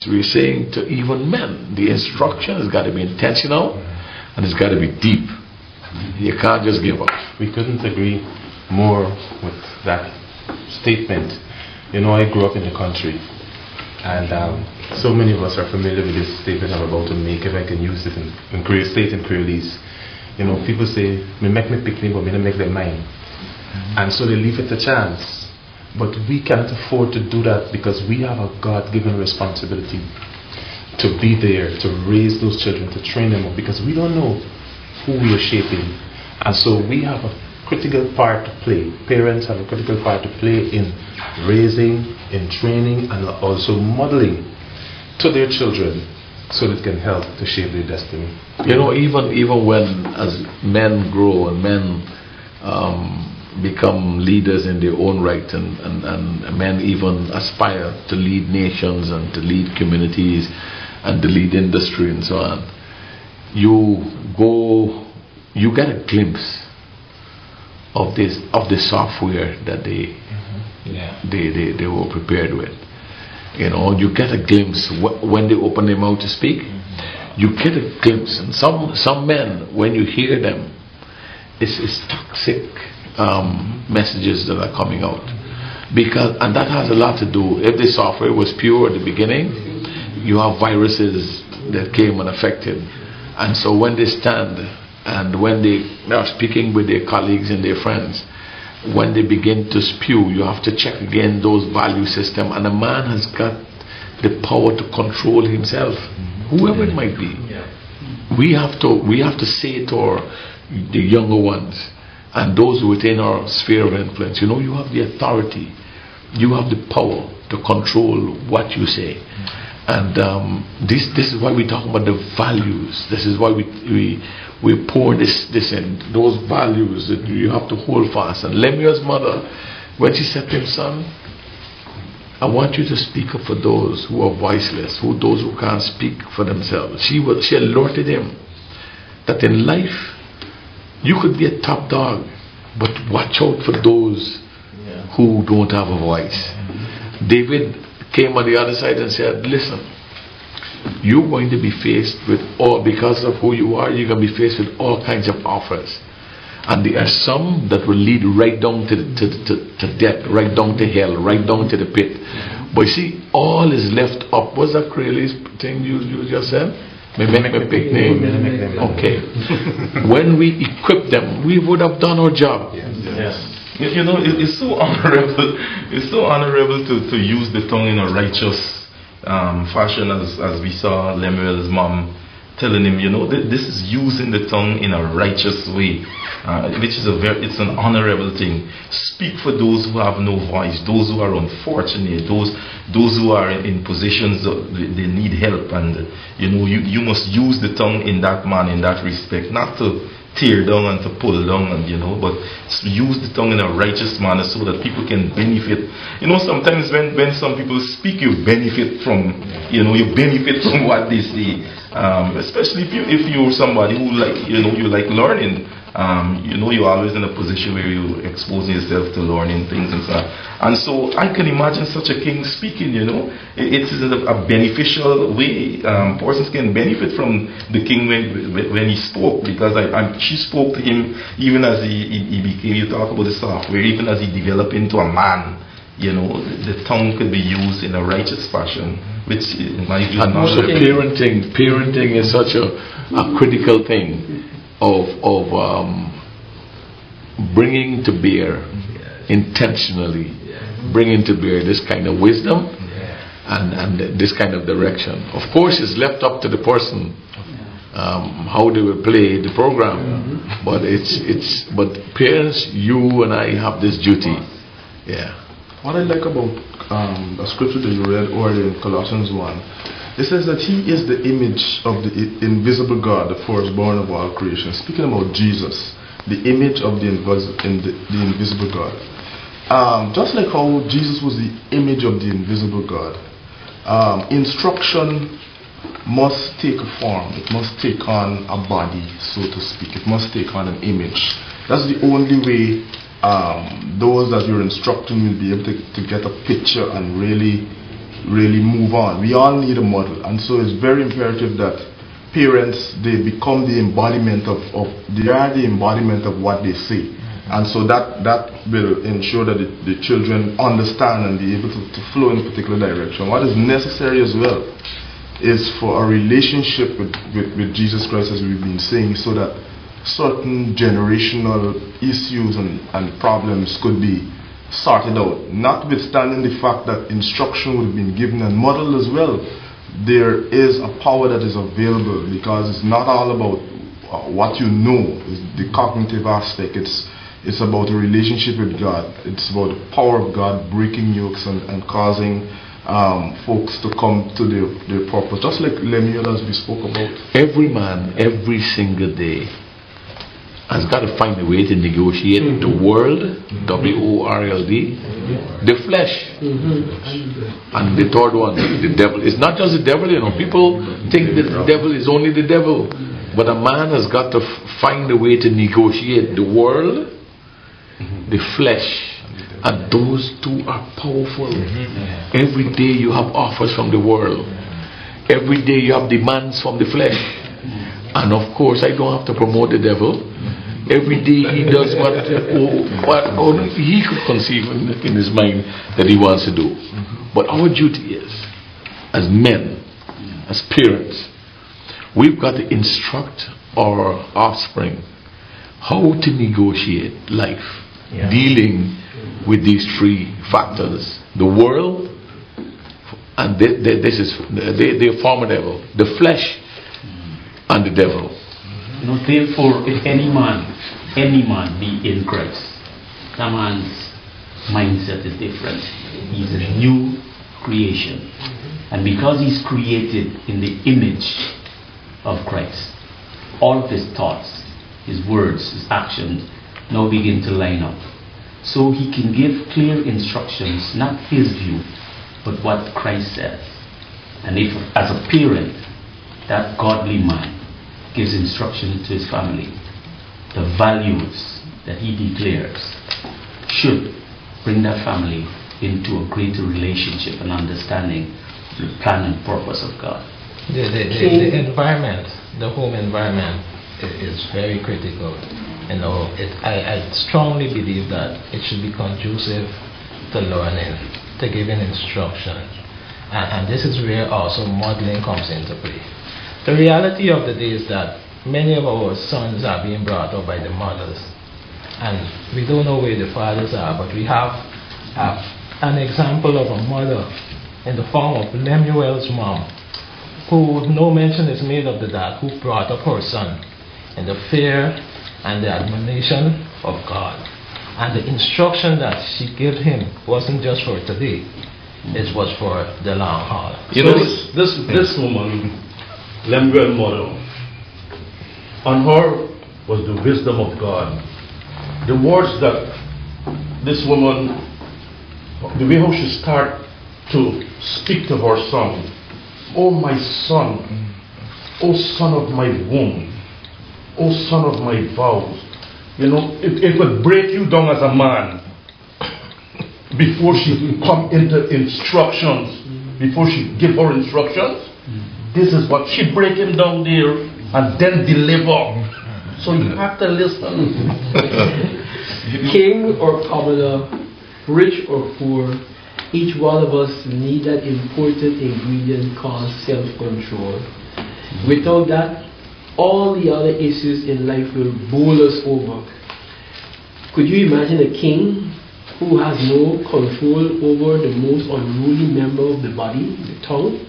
We're saying to even men, the instruction has got to be intentional and it's got to be deep. You can't just give up. We couldn't agree more with that statement. You know, I grew up in the country, and so many of us are familiar with this statement I'm about to make, if I can use it in Creole State and Creolese. You know, people say, me make me picnic, but me don't make them mine. And so they leave it to chance. But we can't afford to do that because we have a God-given responsibility to be there, to raise those children, to train them up, because we don't know who we are shaping. And so we have a critical part to play. Parents have a critical part to play in raising, in training, and also modeling to their children so that it can help to shape their destiny. You know, even when as men grow and men become leaders in their own right, and men even aspire to lead nations and to lead communities and to lead industry and so on, you get a glimpse of the software that they were prepared with. You know, you get a glimpse when they open their mouth to speak. You get a glimpse, and some men, when you hear them, it's toxic messages that are coming out, and that has a lot to do. If the software was pure at the beginning, you have viruses that came and affected, and so when they stand and when they are speaking with their colleagues and their friends, when they begin to spew, you have to check again those value system. And a man has got the power to control himself, whoever it might be. We have to say to the younger ones and those within our sphere of influence, you know, you have the authority, you have the power to control what you say. And this is why we talk about the values. This is why we pour this in, those values that you have to hold fast. And Lemuel's mother, when she said to him, son, I want you to speak up for those who are voiceless, those who can't speak for themselves. She alerted him that in life you could be a top dog, but watch out for those who don't have a voice. David came on the other side and said, listen, you're going to be faced with because of who you are, you're going to be faced with all kinds of offers. And there are some that will lead right down to death, right down to hell, right down to the pit. But you see, all is left up. What's that Creole thing you just said? Me make a big name. Okay. When we equip them, we would have done our job. Yes. You know, it's so honorable. It's so honorable to use the tongue in a righteous fashion, as we saw Lemuel's mom telling him. You know, this is using the tongue in a righteous way, which is it's an honorable thing. Speak for those who have no voice, those who are unfortunate, those who are in positions they need help, and you know, you must use the tongue in that manner, in that respect, not to tear down and to pull down, and you know, but use the tongue in a righteous manner so that people can benefit. You know, sometimes when some people speak, you benefit from, you benefit from what they say. Especially if you're somebody who you like learning. You're always in a position where you're exposing yourself to learning things and so on. And so I can imagine such a king speaking, it is a beneficial way. Persons can benefit from the king when he spoke, because she spoke to him even as he became, you talk about the software, even as he developed into a man. The tongue could be used in a righteous fashion, which in my view, and also parenting is such a critical thing of bringing to bear intentionally, bringing to bear this kind of wisdom and this kind of direction. Of course, it's left up to the person how they will play the program, but but parents, you and I have this duty. What I like about the scripture that you read earlier in Colossians 1, it says that He is the image of the invisible God, the firstborn of all creation. Speaking about Jesus, the image of the invisible God. Just like how Jesus was the image of the invisible God, instruction must take a form. It must take on a body, so to speak. It must take on an image. That's the only way those that you're instructing will be able to get a picture and really really move on. We all need a model, and so it's very imperative that parents, they become the embodiment they are the embodiment of what they say. And so that will ensure that the children understand and be able to flow in a particular direction. What is necessary as well is for a relationship with Jesus Christ, as we've been saying, so that certain generational issues and problems could be sorted out. Notwithstanding the fact that instruction would have been given and modeled as well, there is a power that is available, because it's not all about what you know, it's the cognitive aspect. It's about a relationship with God. It's about the power of God breaking yokes and causing folks to come to their purpose. Just like Lemuel, as we spoke about. Every man, every single day, has got to find a way to negotiate the world, WORLD, the flesh. And the third one, the devil. It's not just the devil, you know. People think that the devil is only the devil. But a man has got to find a way to negotiate the world, the flesh, and those two are powerful. Every day you have offers from the world. Every day you have demands from the flesh. And of course, I don't have to promote the devil. Every day he does what only he could conceive in his mind that he wants to do. But our duty is, as men, as parents, we've got to instruct our offspring how to negotiate life, dealing with these three factors: the world, and they form a devil, the flesh, and the devil. Therefore, if any man be in Christ, that man's mindset is different. He's a new creation. And because he's created in the image of Christ, all of his thoughts, his words, his actions now begin to line up. So he can give clear instructions, not his view, but what Christ says. And if, as a parent, that godly man gives instruction to his family, the values that he declares should bring that family into a greater relationship and understanding the plan and purpose of God. The environment, the home environment is very critical. I strongly believe that it should be conducive to learning, to giving instruction. And this is where also modeling comes into play. The reality of the day is that many of our sons are being brought up by the mothers, and we don't know where the fathers are, but we have an example of a mother in the form of Lemuel's mom, who no mention is made of the dad, who brought up her son in the fear and the admonition of God. And the instruction that she gave him wasn't just for today, it was for the long haul. You know, this woman, Lemuel model, on her was the wisdom of God. The words that this woman, the way how she started to speak to her son, "Oh my son, oh son of my womb, oh son of my vows." You know, it would break you down as a man before she come into instructions, before she give her instructions. This is what she break him down there and then deliver. So you have to listen. King or commoner, rich or poor, each one of us need that important ingredient called self-control. Without that, all the other issues in life will bowl us over. Could you imagine a king who has no control over the most unruly member of the body, the tongue,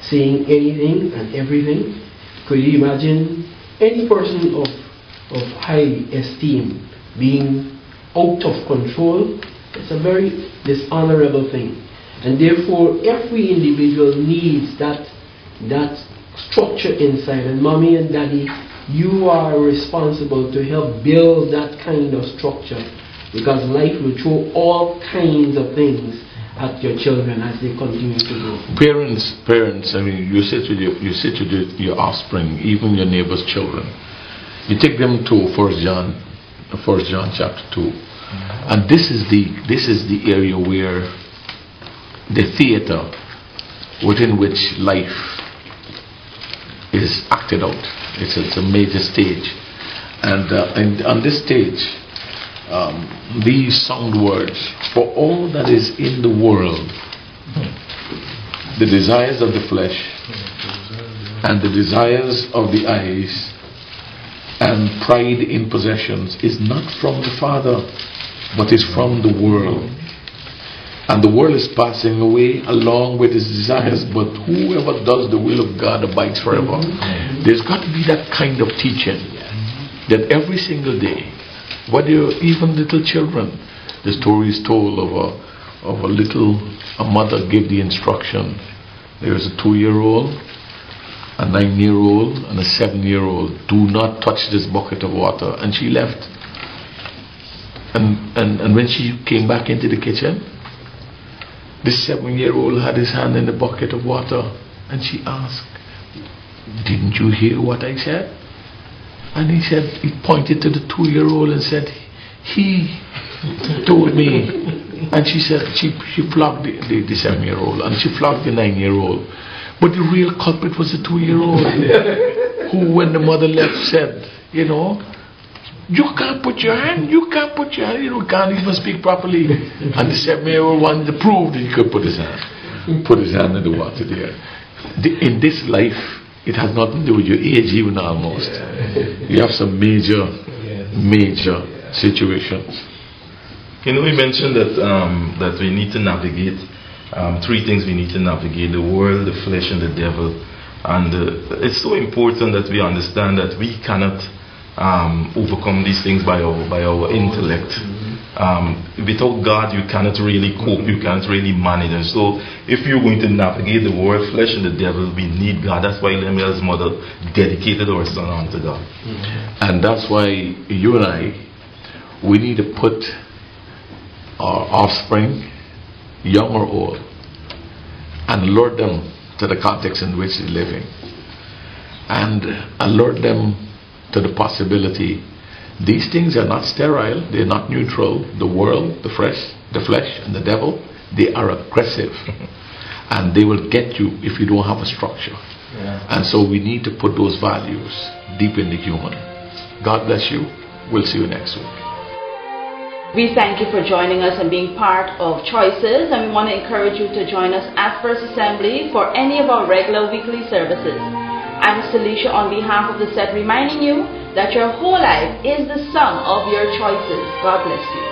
saying anything and everything? Could you imagine any person of high esteem being out of control? It's a very dishonorable thing. And therefore, every individual needs that structure inside. And mommy and daddy, you are responsible to help build that kind of structure, because life will throw all kinds of things at your children as they continue to grow. Parents, I mean, you sit with your offspring, even your neighbor's children. You take them to 1 John chapter 2. And this is the area where the theater within which life is acted out. It's a major stage. And on this stage, these sound words, for all that is in the world, the desires of the flesh and the desires of the eyes and pride in possessions is not from the Father, but is from the world. And the world is passing away along with its desires, but whoever does the will of God abides forever. There's got to be that kind of teaching, that every single day, whether you're even little children, the story is told of a mother gave the instruction. There's a 2-year-old, a 9-year-old, and a 7-year-old. Do not touch this bucket of water. And she left. And when she came back into the kitchen, this 7-year-old had his hand in the bucket of water, and she asked, "Didn't you hear what I said?" And he pointed to the 2-year-old and said, "He told me." And she said, she flogged the 7-year-old, and she flogged the 9-year-old. But the real culprit was the 2-year-old, who, when the mother left, said, "You can't put your hand, can't even speak properly." And the 7-year-old wanted to prove that he could put his hand in the water there. In this life, it has nothing to do with your age even almost. You have some major situations. We mentioned that we need to navigate 3 things we need to navigate: the world, the flesh, and the devil. And it's so important that we understand that we cannot overcome these things by our intellect. Without God, you cannot really cope, you cannot really manage. And so if you're going to navigate the world, flesh, and the devil, we need God. That's why Lemuel's mother dedicated our son unto God. And that's why you and I, we need to put our offspring, young or old, and lure them to the context in which they're living, and alert them to the possibility these things are not sterile, they're not neutral. The world, the flesh, and the devil, they are aggressive, and they will get you if you don't have a structure. And so we need to put those values deep in the human. God bless you. We'll see you next week. We thank you for joining us and being part of Choices, and we want to encourage you to join us at First Assembly for any of our regular weekly services. I'm Salisha on behalf of the set, reminding you that your whole life is the sum of your choices. God bless you.